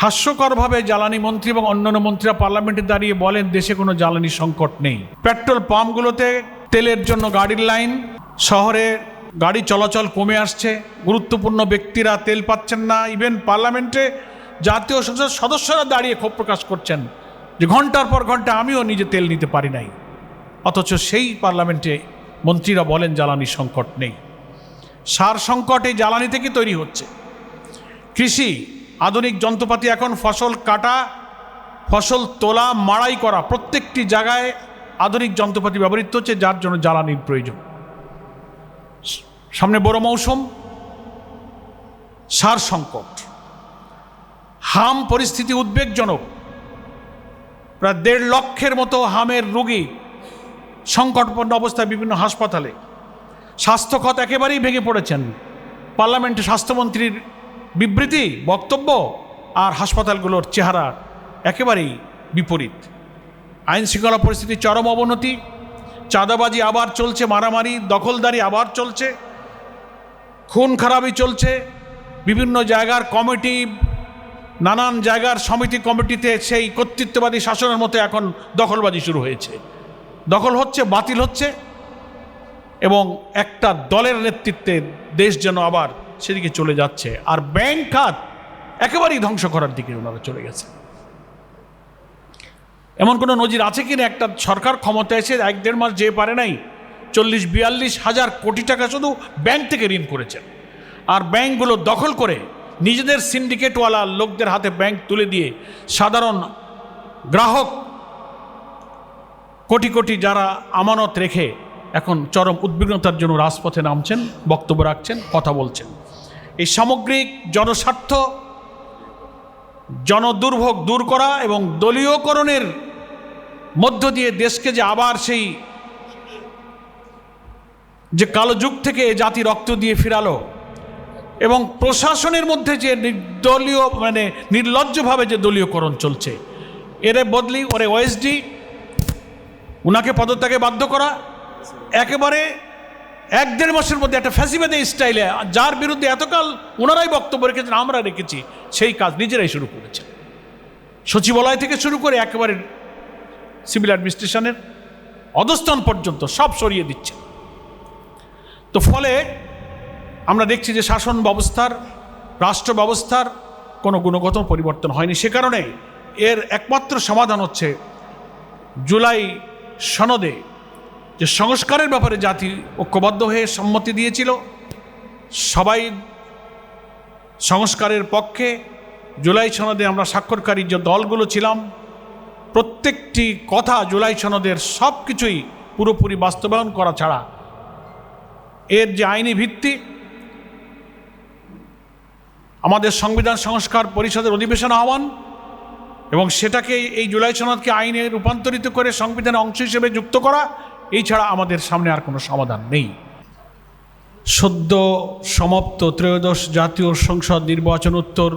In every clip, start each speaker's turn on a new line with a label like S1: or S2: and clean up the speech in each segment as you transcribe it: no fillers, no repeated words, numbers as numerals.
S1: হাস্যকরভাবে জ্বালানি মন্ত্রী এবং অন্যান্য মন্ত্রীরা পার্লামেন্টে দাঁড়িয়ে বলেন দেশে কোনো জ্বালানি সংকট নেই। পেট্রোল পাম্পগুলোতে তেলের জন্য গাড়ির লাইন, শহরে গাড়ি চলাচল কমে আসছে, গুরুত্বপূর্ণ ব্যক্তিরা তেল পাচ্ছেন না। ইভেন পার্লামেন্টে জাতীয় সংসদ সদস্যরা দাঁড়িয়ে ক্ষোভ প্রকাশ করছেন যে ঘন্টার পর ঘন্টা আমিও নিজে তেল নিতে পারি নাই, অথচ সেই পার্লামেন্টে মন্ত্রীরা বলেন জ্বালানি সংকট নেই। সার সংকট এই জ্বালানি থেকে তৈরি হচ্ছে। কৃষি আধুনিক যন্ত্রপাতি, এখন ফসল কাটা, ফসল তোলা, মাড়াই করা, প্রত্যেকটি জায়গায় আধুনিক যন্ত্রপাতি ব্যবহৃত হচ্ছে, যার জন্য জ্বালানির প্রয়োজন। সামনে বড় মৌসুম, সার সংকট, হাম পরিস্থিতি উদ্বেগজনক। প্রায় 1.5 লক্ষের মতো হামের রোগী সংকটপূর্ণ অবস্থায় বিভিন্ন হাসপাতালে। স্বাস্থ্য খাত একেবারেই ভেঙে পড়েছেন। পার্লামেন্টে স্বাস্থ্যমন্ত্রীর বিবৃতি, বক্তব্য আর হাসপাতালগুলোর চেহারা একেবারেই বিপরীত। আইন শৃঙ্খলা পরিস্থিতি চরম অবনতি, চাঁদাবাজি আবার চলছে, মারামারি দখলদারি আবার চলছে, খুন খারাপি চলছে। বিভিন্ন জায়গার কমিটি, নানান জায়গার সমিতি কমিটিতে সেই কর্তৃত্ববাদী শাসনের মতো এখন দখলবাজি শুরু হয়েছে। দখল হচ্ছে, বাতিল হচ্ছে, এবং একটা দলের নেতৃত্বে দেশ যেন আবার সেদিকে চলে যাচ্ছে। আর ব্যাংক খাত একেবারেই ধ্বংস করার দিকে ওনারা চলে গেছে। এমন কোনো নজির আছে কিনা একটা সরকার ক্ষমতায় এসে 1-1.5 মাস যে পারে নাই 40-42 হাজার কোটি টাকা শুধু ব্যাংক থেকে ঋণ করেছেন। আর ব্যাংকগুলো দখল করে নিজেদের সিন্ডিকেটওয়ালা লোকদের হাতে ব্যাংক তুলে দিয়ে সাধারণ গ্রাহক কোটি কোটি যারা আমানত রেখে এখন চরম উদ্বিগ্নতার জন্য রাজপথে নামছেন, বক্তব্য রাখছেন, কথা বলছেন। এই সামগ্রিক জনস্বার্থ, জনদুর্ভোগ দূর করা এবং দলীয়করণের মধ্য দিয়ে দেশকে যে আবার সেই যে কালো যুগ থেকে জাতি রক্ত দিয়ে ফিরালো, এবং প্রশাসনের মধ্যে যে নির্দলীয় নির্লজ্জভাবে যে দলীয়করণ চলছে, এরে বদলি ওরে ওএসডি, উনাকে পদত্যাগে বাধ্য করা, একেবারে 1-1.5 মাসের মধ্যে একটা ফ্যাসিবাদী স্টাইলে, যার বিরুদ্ধে এতকাল ওনারাই বক্তব্য রেখেছেন, আমরা রেখেছি, সেই কাজ নিজেরাই শুরু করেছেন। সচিবালয় থেকে শুরু করে একেবারে সিভিল অ্যাডমিনিস্ট্রেশনের অধস্তন পর্যন্ত সব সরিয়ে দিচ্ছে। তো ফলে আমরা দেখছি যে শাসন ব্যবস্থার, রাষ্ট্র ব্যবস্থার কোনো গুণগত পরিবর্তন হয়নি। সে কারণে এর একমাত্র সমাধান হচ্ছে জুলাই সনদে যে সংস্কারের ব্যাপারে জাতি ঐক্যবদ্ধ হয়ে সম্মতি দিয়েছিল, সবাই সংস্কারের পক্ষে। জুলাই সনদে আমরা স্বাক্ষরকারী যে দলগুলো ছিলাম, প্রত্যেকটি কথা জুলাই সনদের সব কিছুই পুরোপুরি বাস্তবায়ন করা ছাড়া এর যে আইনি ভিত্তি, আমাদের সংবিধান সংস্কার পরিষদের অধিবেশন আহ্বান এবং সেটাকে এই জুলাই সনদকে আইনে রূপান্তরিত করে সংবিধানের অংশ হিসেবে যুক্ত করা, এই ছাড়া আমাদের সামনে আর কোনো সমাধান নেই। সদ্য সমাপ্ত ত্রয়োদশ জাতীয় সংসদ নির্বাচনোত্তর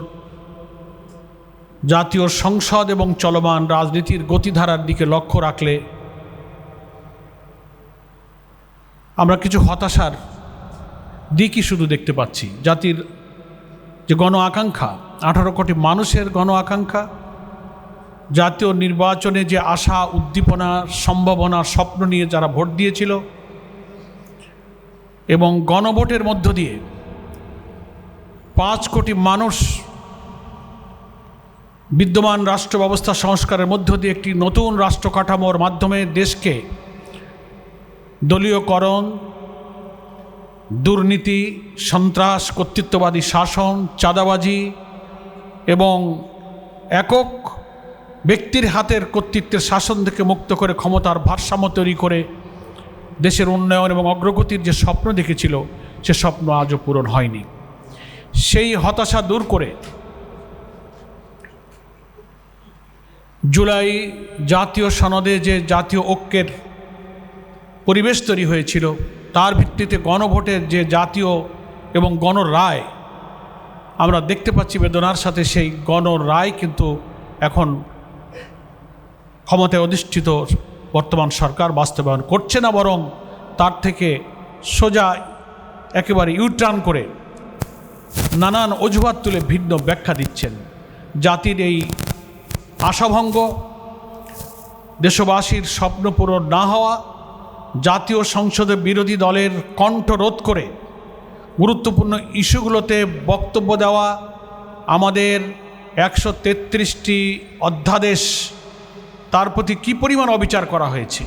S1: জাতীয় সংসদ এবং চলমান রাজনীতির গতিধারার দিকে লক্ষ্য রাখলে আমরা কিছু হতাশার দিকই শুধু দেখতে পাচ্ছি। জাতির যে গণ আকাঙ্ক্ষা, 18 কোটি মানুষের গণ আকাঙ্ক্ষা, জাতীয় নির্বাচনে যে আশা, উদ্দীপনা, সম্ভাবনা, স্বপ্ন নিয়ে যারা ভোট দিয়েছিল, এবং গণভোটের মধ্য দিয়ে 5 কোটি মানুষ বিদ্যমান রাষ্ট্র ব্যবস্থা সংস্কারের মধ্য দিয়ে একটি নতুন রাষ্ট্র কাঠামোর মাধ্যমে দেশকে দলীয়করণ, দুর্নীতি, সন্ত্রাস, কর্তৃত্ববাদী শাসন, চাঁদাবাজি এবং একক ব্যক্তির হাতের কর্তৃত্বের শাসন থেকে মুক্ত করে ক্ষমতার ভারসাম্য তৈরি করে দেশের উন্নয়ন এবং অগ্রগতির যে স্বপ্ন দেখেছিল, সে স্বপ্ন আজও পূরণ হয়নি। সেই হতাশা দূর করে জুলাই জাতীয় সনদে যে জাতীয় ঐক্যের পরিবেশ তৈরি হয়েছিল, তার ভিত্তিতে গণভোটের যে জাতীয় এবং গণরায় আমরা দেখতে পাচ্ছি বেদনার সাথে, সেই গণরায় কিন্তু এখন ক্ষমতায় অধিষ্ঠিত বর্তমান সরকার বাস্তবায়ন করছে না, বরং তার থেকে সোজা একেবারে ইউটার্ন করে নানান অজুহাত তুলে ভিন্ন ব্যাখ্যা দিচ্ছেন। জাতির এই আশাভঙ্গ, দেশবাসীর স্বপ্ন পূরণ না হওয়া, জাতীয় সংসদে বিরোধী দলের কণ্ঠ রোধ করে গুরুত্বপূর্ণ ইস্যুগুলোতে বক্তব্য দেওয়া, আমাদের 133টি অধ্যাদেশ তার প্রতি কী পরিমাণ অবিচার করা হয়েছে,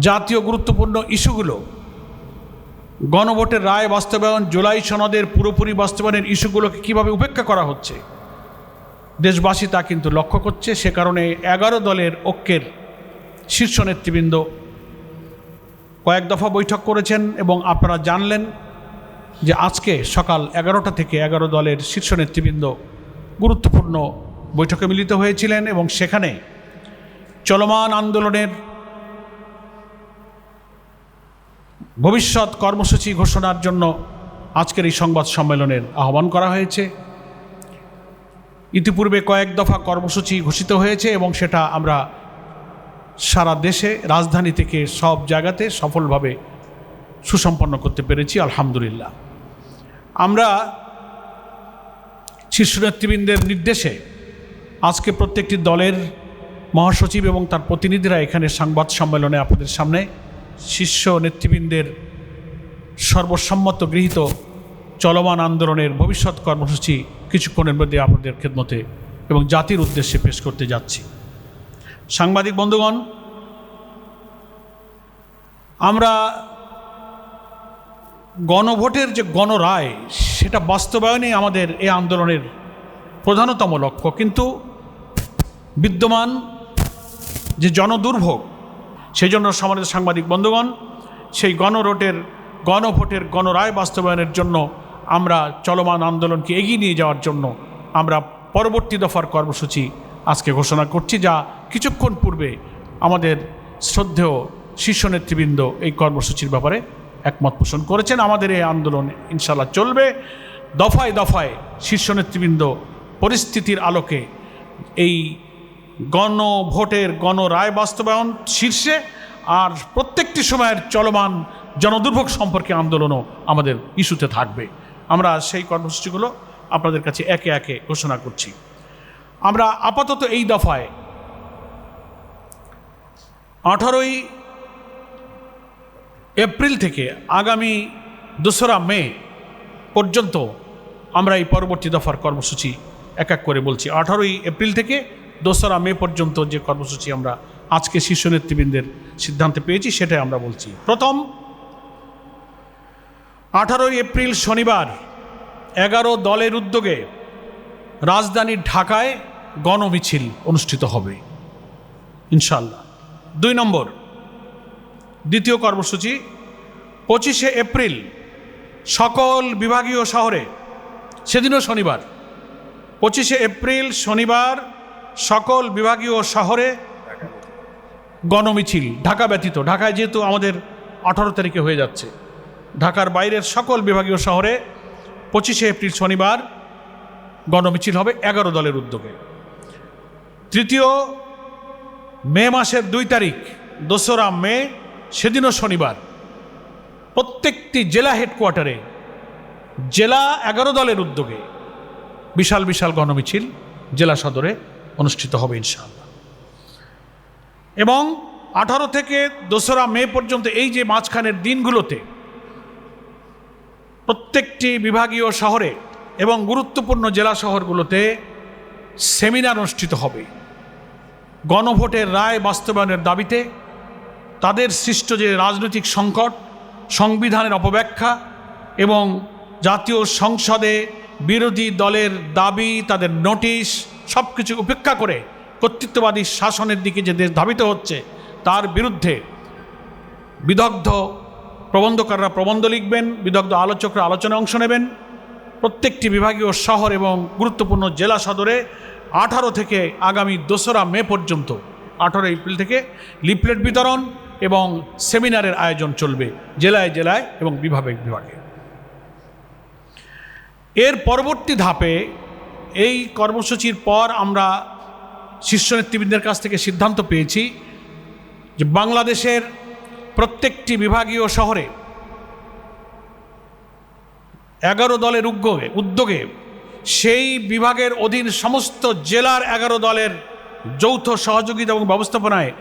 S1: জাতীয় গুরুত্বপূর্ণ ইস্যুগুলো, গণভোটের রায় বাস্তবায়ন, জুলাই সনদের পুরোপুরি বাস্তবায়নের ইস্যুগুলোকে কীভাবে উপেক্ষা করা হচ্ছে, দেশবাসী তা কিন্তু লক্ষ্য করছে। সে কারণে 11 দলের ঐক্যের শীর্ষ নেতৃবৃন্দ কয়েক দফা বৈঠক করেছেন এবং আপনারা জানলেন যে আজকে সকাল 11টা থেকে 11 দলের শীর্ষ নেতৃবৃন্দ গুরুত্বপূর্ণ বৈঠকে মিলিত হয়েছিলেন এবং সেখানে চলমান আন্দোলনের ভবিষ্যৎ কর্মসূচি ঘোষণার জন্য আজকের এই সংবাদ সম্মেলনের আহ্বান করা হয়েছে। ইতিপূর্বে কয়েক দফা কর্মসূচি ঘোষিত হয়েছে এবং সেটা আমরা সারা দেশে, রাজধানী থেকে সব জায়গাতে সফলভাবে সুসম্পন্ন করতে পেরেছি, আলহামদুলিল্লাহ। আমরা শীর্ষ নেতৃবৃন্দের নির্দেশে আজকে প্রত্যেকটি দলের মহাসচিব এবং তার প্রতিনিধিরা এখানে সংবাদ সম্মেলনে আপনাদের সামনে শীর্ষ নেতৃবৃন্দের সর্বসম্মত গৃহীত চলমান আন্দোলনের ভবিষ্যৎ কর্মসূচি কিছুক্ষণের মধ্যে আপনাদের খেদমতে এবং জাতির উদ্দেশ্যে পেশ করতে যাচ্ছি। সাংবাদিক বন্ধুগণ, আমরা গণভোটের যে গণরায় সেটা বাস্তবায়নে আমাদের এই আন্দোলনের প্রধানতম লক্ষ্য, কিন্তু বিদ্যমান যে জনদুর্ভোগ, সেই জন্য সম্মানিত সাংবাদিক বন্ধুগণ, সেই গণভোটের গণরায় বাস্তবায়নের জন্য আমরা চলমান আন্দোলনকে এগিয়ে নিয়ে যাওয়ার জন্য আমরা পরবর্তী দফার কর্মসূচি আজকে ঘোষণা করছি, যা কিছুক্ষণ পূর্বে আমাদের শ্রদ্ধেয় শীর্ষ নেতৃবৃন্দ এই কর্মসূচির ব্যাপারে একমত পোষণ করেছেন। আমাদের এই আন্দোলন ইনশাআল্লাহ চলবে। দফায় দফায় শীর্ষ নেতৃবৃন্দ পরিস্থিতির আলোকে এই গণভোটের গণরায় বাস্তবায়ন শীর্ষে, আর প্রত্যেকটি সময়ের চলমান জনদুর্ভোগ সম্পর্কে আন্দোলনও আমাদের ইস্যুতে থাকবে। আমরা সেই কর্মসূচিগুলো আপনাদের কাছে একে একে ঘোষণা করছি। আমরা আপাতত এই দফায় 18ই এপ্রিল থেকে আগামী 2রা মে পর্যন্ত আমরা এই পরবর্তী দফার কর্মসূচি এক এক করে বলছি। 18ই এপ্রিল থেকে 2রা মে পর্যন্ত যে কর্মসূচি আমরা আজকে শীর্ষ নেতৃবৃন্দের সিদ্ধান্তে পেয়েছি সেটাই আমরা বলছি। প্রথম, 18ই এপ্রিল শনিবার 11 দলের উদ্যোগে রাজধানী ঢাকায় গণমিছিল অনুষ্ঠিত হবে ইনশাআল্লাহ। 2 নম্বর, দ্বিতীয় কর্মসূচি 25শে এপ্রিল সকল বিভাগীয় শহরে, সেদিনও শনিবার, 25শে এপ্রিল শনিবার সকল বিভাগীয় শহরে গণমিছিল, ঢাকা ব্যতীত। ঢাকায় যেহেতু আমাদের 18 তারিখে হয়ে যাচ্ছে, ঢাকার বাইরের সকল বিভাগীয় শহরে 25শে এপ্রিল শনিবার গণমিছিল হবে 11 দলের উদ্যোগে। তৃতীয়, মে মাসের 2 তারিখ 2রা মে, সেদিনও শনিবার, প্রত্যেকটি জেলা হেডকোয়ার্টারে জেলা 11 দলের উদ্যোগে বিশাল বিশাল গণমিছিল জেলা সদরে অনুষ্ঠিত হবে ইনশাআল্লাহ। এবং 18 থেকে 2রা মে পর্যন্ত এই যে মাঝখানের দিনগুলোতে প্রত্যেকটি বিভাগীয় শহরে এবং গুরুত্বপূর্ণ জেলা শহরগুলোতে সেমিনার অনুষ্ঠিত হবে গণভোটের রায় বাস্তবায়নের দাবিতে। তাদের সৃষ্ট যে রাজনৈতিক সংকট, সংবিধানের অপব্যাখ্যা এবং জাতীয় সংসদে বিরোধী দলের দাবি, তাদের নোটিশ, সব কিছু উপেক্ষা করে কর্তৃত্ববাদী শাসনের দিকে যে দেশ ধাবিত হচ্ছে তার বিরুদ্ধে বিদগ্ধ প্রবন্ধকাররা প্রবন্ধ লিখবেন, বিদগ্ধ আলোচকরা আলোচনায় অংশ নেবেন। প্রত্যেকটি বিভাগীয় শহর এবং গুরুত্বপূর্ণ জেলা সদরে 18 থেকে আগামী 2রা মে পর্যন্ত, 18 এপ্রিল থেকে লিফলেট বিতরণ এবং সেমিনারের আয়োজন চলবে জেলায় জেলায় এবং বিভাগে বিভাগে। এর পরবর্তী ধাপে এই কর্মসূচির পর আমরা শীর্ষ নেতৃবৃন্দের কাছ থেকে সিদ্ধান্ত পেয়েছি যে বাংলাদেশের প্রত্যেকটি বিভাগীয় শহরে 11 দলের উদ্যোগে সেই বিভাগের অধীন সমস্ত জেলার 11 দলের যৌথ সহযোগিতা এবং ব্যবস্থাপনায়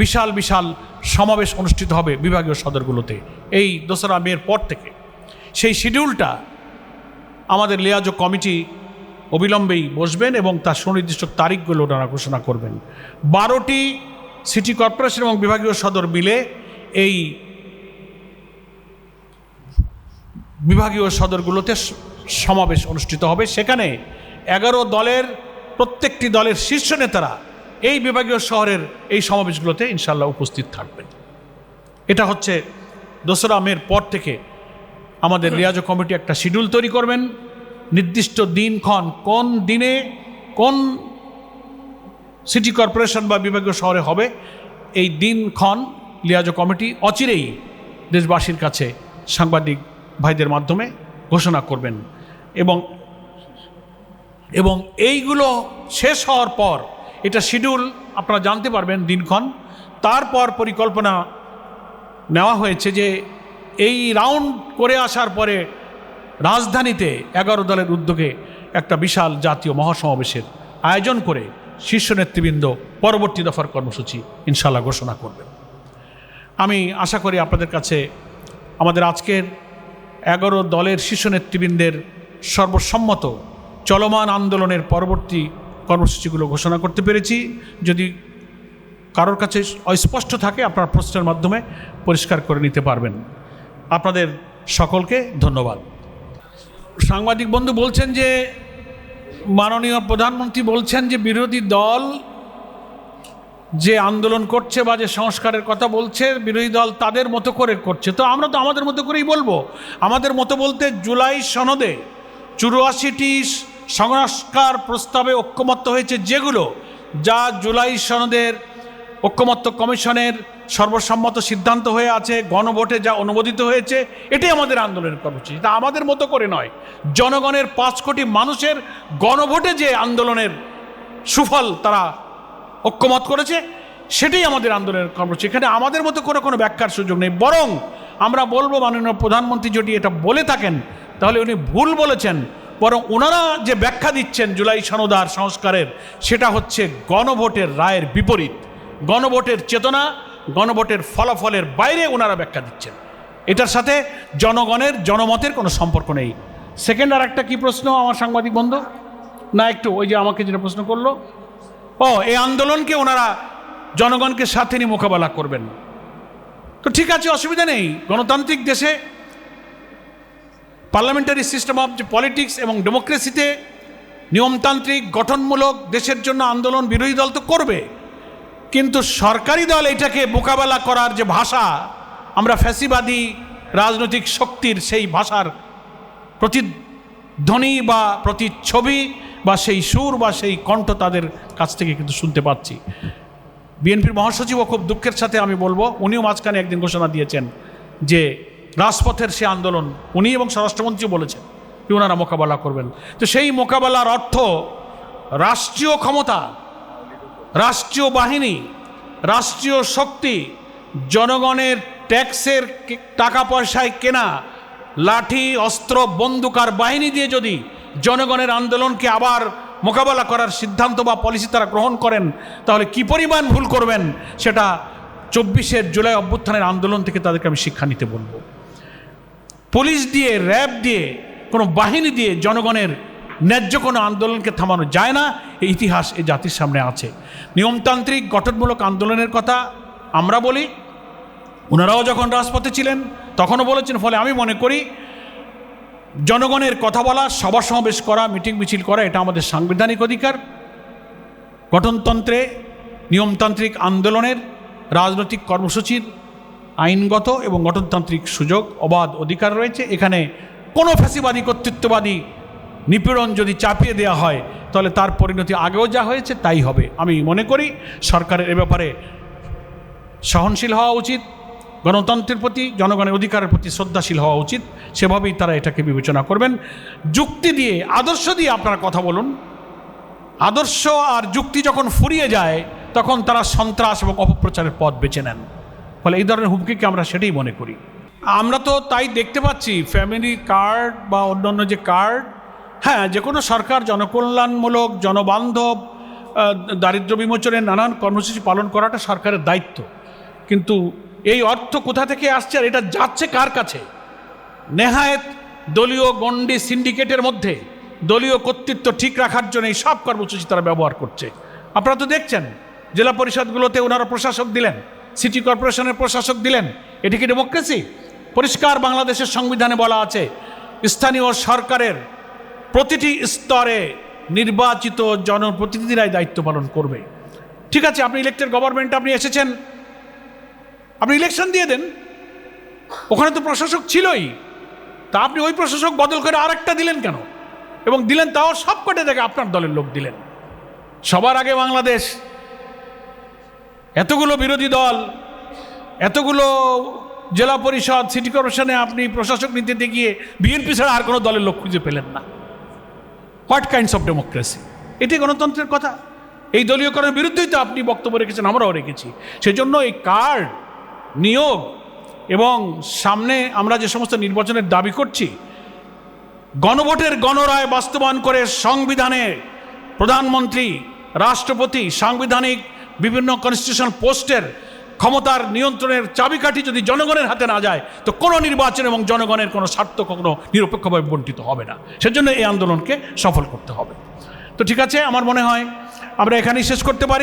S1: বিশাল বিশাল সমাবেশ অনুষ্ঠিত হবে বিভাগীয় সদরগুলোতে এই 2রা মের পর থেকে। সেই শিডিউলটা আমাদের লিয়াজো কমিটি অবিলম্বেই বসবেন এবং তার সুনির্দিষ্ট তারিখগুলো ওনারা ঘোষণা করবেন। 12টি সিটি কর্পোরেশন এবং বিভাগীয় সদর মিলে এই বিভাগীয় সদরগুলোতে সমাবেশ অনুষ্ঠিত হবে। সেখানে 11 দলের প্রত্যেকটি দলের শীর্ষ নেতারা এই বিভাগীয় শহরের এই সমাবেশগুলোতে ইনশাল্লাহ উপস্থিত থাকবেন। এটা হচ্ছে 2রা মের পর থেকে আমাদের লিয়াজো কমিটি একটা শিডিউল তৈরি করবেন, নির্দিষ্ট দিনক্ষণ কোন দিনে কোন সিটি কর্পোরেশন বা বিভাগীয় শহরে হবে এই দিনক্ষণ লিয়াজো কমিটি অচিরেই দেশবাসীর কাছে সাংবাদিক ভাইদের মাধ্যমে ঘোষণা করবেন এবং এইগুলো শেষ হওয়ার পর এটা শিডিউল আপনারা জানতে পারবেন দিনক্ষণ। তারপর পরিকল্পনা নেওয়া হয়েছে যে এই রাউন্ড করে আসার পরে রাজধানীতে 11 দলের উদ্যোগে একটা বিশাল জাতীয় মহাসমাবেশের আয়োজন করে শীর্ষ নেতৃবৃন্দ পরবর্তী দফার কর্মসূচি ইনশাল্লাহ ঘোষণা করবেন। আমি আশা করি আপনাদের কাছে আমাদের আজকের 11 দলের শীর্ষ নেতৃবৃন্দের সর্বসম্মত চলমান আন্দোলনের পরবর্তী কর্মসূচিগুলো ঘোষণা করতে পেরেছি। যদি কারোর কাছে অস্পষ্ট থাকে আপনারা প্রশ্নের মাধ্যমে পরিষ্কার করে নিতে পারবেন। আপনাদের সকলকে ধন্যবাদ। সাংবাদিক বন্ধু বলছেন যে মাননীয় প্রধানমন্ত্রী বলছেন যে বিরোধী দল যে আন্দোলন করছে বা যে সংস্কারের কথা বলছে বিরোধী দল তাদের মতো করে করছে। তো আমরা তো আমাদের মতো করেই বলবো। আমাদের মতো বলতে জুলাই সনদে 84টি সংস্কার প্রস্তাবে ঐক্যমত্য হয়েছে, যেগুলো যা জুলাই সনদের ঐক্যমত্য কমিশনের সর্বসম্মত সিদ্ধান্ত হয়ে আছে, গণভোটে যা অনুমোদিত হয়েছে, এটাই আমাদের আন্দোলনের কর্মসূচি। তা আমাদের মতো করে নয়, জনগণের 5 কোটি মানুষের গণভোটে যে আন্দোলনের সুফল তারা ঐক্যমত করেছে সেটাই আমাদের আন্দোলনের কর্মসূচি। এখানে আমাদের মতো করে কোনো ব্যাখ্যার সুযোগ নেই। বরং আমরা বলবো মাননীয় প্রধানমন্ত্রী যদি এটা বলে থাকেন তাহলে উনি ভুল বলেছেন। বরং ওনারা যে ব্যাখ্যা দিচ্ছেন জুলাই সনদ সংস্কারের, সেটা হচ্ছে গণভোটের রায়ের বিপরীত, গণভোটের চেতনা, গণভোটের ফলাফলের বাইরে ওনারা ব্যাখ্যা দিচ্ছেন। এটার সাথে জনগণের জনমতের কোনো সম্পর্ক নেই। সেকেন্ড আর একটা কী প্রশ্ন আমার সাংবাদিক বন্ধু না একটু ওই যে আমাকে যেটা প্রশ্ন করলো, এই আন্দোলনকে ওনারা জনগণকে সাথে নিয়ে মোকাবেলা করবেন। তো ঠিক আছে, অসুবিধা নেই। গণতান্ত্রিক দেশে পার্লামেন্টারি সিস্টেম অফ পলিটিক্স এবং ডেমোক্রেসিতে নিয়মতান্ত্রিক গঠনমূলক দেশের জন্য আন্দোলন বিরোধী দল তো করবে, কিন্তু সরকারি দল এটাকে মোকাবেলা করার যে ভাষা, আমরা ফ্যাসিবাদী রাজনৈতিক শক্তির সেই ভাষার প্রতিধ্বনি বা প্রতিচ্ছবি বা সেই সুর বা সেই কণ্ঠ তাদের কাছ থেকে কিন্তু শুনতে পাচ্ছি। বিএনপির মহাসচিবও খুব দুঃখের সাথে আমি বলবো, উনিও মাঝখানে একদিন ঘোষণা দিয়েছেন যে রাজপথের সে আন্দোলন উনি এবং স্বরাষ্ট্রমন্ত্রীও বলেছেন যে ওনারা মোকাবেলা করবেন। তো সেই মোকাবেলার অর্থ রাষ্ট্রীয় ক্ষমতা, রাষ্ট্রীয় বাহিনী, রাষ্ট্রীয় শক্তি, জনগণের ট্যাক্সের টাকা পয়সায় কেনা লাঠি, অস্ত্র, বন্দুক আর বাহিনী দিয়ে যদি জনগণের আন্দোলনকে আবার মোকাবেলা করার সিদ্ধান্ত বা পলিসি তারা গ্রহণ করেন, তাহলে কি পরিমাণ ভুল করবেন সেটা 24 জুলাই অভ্যুত্থানের আন্দোলন থেকে তাদেরকে আমি শিক্ষা নিতে বলবো। পুলিশ দিয়ে, র্যাব দিয়ে, কোনো বাহিনী দিয়ে জনগণের ন্যায্য কোনো আন্দোলনকে থামানো যায় না। এই ইতিহাস এই জাতির সামনে আছে। নিয়মতান্ত্রিক গঠনমূলক আন্দোলনের কথা আমরা বলি, ওনারাও যখন রাজপথে ছিলেন তখনও বলেছেন। ফলে আমি মনে করি জনগণের কথা বলা, সভা সমাবেশ করা, মিটিং মিছিল করা, এটা আমাদের সাংবিধানিক অধিকার। গঠনতন্ত্রে নিয়মতান্ত্রিক আন্দোলনের রাজনৈতিক কর্মসূচির আইনগত এবং গঠনতান্ত্রিক সুযোগ, অবাধ অধিকার রয়েছে। এখানে কোনো ফ্যাসিবাদী কর্তৃত্ববাদী নিপীড়ন যদি চাপিয়ে দেওয়া হয় তাহলে তার পরিণতি আগেও যা হয়েছে তাই হবে। আমি মনে করি সরকারের এ ব্যাপারে সহনশীল হওয়া উচিত, গণতন্ত্রের প্রতি, জনগণের অধিকারের প্রতি শ্রদ্ধাশীল হওয়া উচিত। সেভাবেই তারা এটাকে বিবেচনা করবেন। যুক্তি দিয়ে, আদর্শ দিয়ে আপনারা কথা বলুন। আদর্শ আর যুক্তি যখন ফুরিয়ে যায় তখন তারা সন্ত্রাস এবং অপপ্রচারের পথ বেছে নেন। ফলে এই ধরনের হুমকিকে আমরা সেটাই মনে করি। আমরা তো তাই দেখতে পাচ্ছি, ফ্যামিলি কার্ড বা অন্যান্য যে কার্ড হ্যাঁ, যে কোনো সরকার জনকল্যাণমূলক, জনবান্ধব, দারিদ্র্য বিমোচনের নানান কর্মসূচি পালন করাটা সরকারের দায়িত্ব। কিন্তু এই অর্থ কোথা থেকে আসছে আর এটা যাচ্ছে কার কাছে? নেহায়েত দলীয় গণ্ডি সিন্ডিকেটের মধ্যে দলীয় কর্তৃত্ব ঠিক রাখার জন্য এই সব কর্মসূচি তারা ব্যবহার করছে। আপনারা তো দেখছেন, জেলা পরিষদগুলোতে ওনারা প্রশাসক দিলেন, সিটি কর্পোরেশনের প্রশাসক দিলেন। এটি কি ডেমোক্রেসি? পরিষ্কার বাংলাদেশের সংবিধানে বলা আছে স্থানীয় সরকারের প্রতিটি স্তরে নির্বাচিত জনপ্রতিনিধিরাই দায়িত্ব পালন করবে। ঠিক আছে, আপনি ইলেক্টেড গভর্নমেন্ট, আপনি এসেছেন, আপনি ইলেকশন দিয়ে দেন, ওখানে তো প্রশাসক ছিলই, তা আপনি ওই প্রশাসক বদল করে আরেকটা দিলেন কেন? এবং দিলেন তাও সবকটা থেকে আপনার দলের লোক দিলেন। সবার আগে বাংলাদেশ, এতগুলো বিরোধী দল, এতগুলো জেলা পরিষদ, সিটি কর্পোরেশনে আপনি প্রশাসক নিতে গিয়ে বিএনপি ছাড়া আর কোনো দলের লোক খুঁজে পেলেন না। What kinds of democracy? এটি গণতন্ত্রের কথা। এই দলীয়করণের বিরুদ্ধেই তো আপনি বক্তব্য রেখেছেন, আমরাও রেখেছি। সেজন্য এই কার্ড নিয়োগ এবং সামনে আমরা যে সমস্ত নির্বাচনের দাবি করছি, গণভোটের গণরায় বাস্তবায়ন করে সংবিধানে প্রধানমন্ত্রী, রাষ্ট্রপতি, সাংবিধানিক বিভিন্ন কনস্টিটিউশনাল পোস্টের ক্ষমতার নিয়ন্ত্রণের চাবিকাঠি যদি জনগণের হাতে না যায়, তো কোনো নির্বাচন এবং জনগণের কোনো স্বার্থ কখনো নিরপেক্ষভাবে বণ্টিত হবে না। সেজন্য এই আন্দোলনকে সফল করতে হবে। তো ঠিক আছে, আমার মনে হয় আমরা এখানেই শেষ করতে পারি।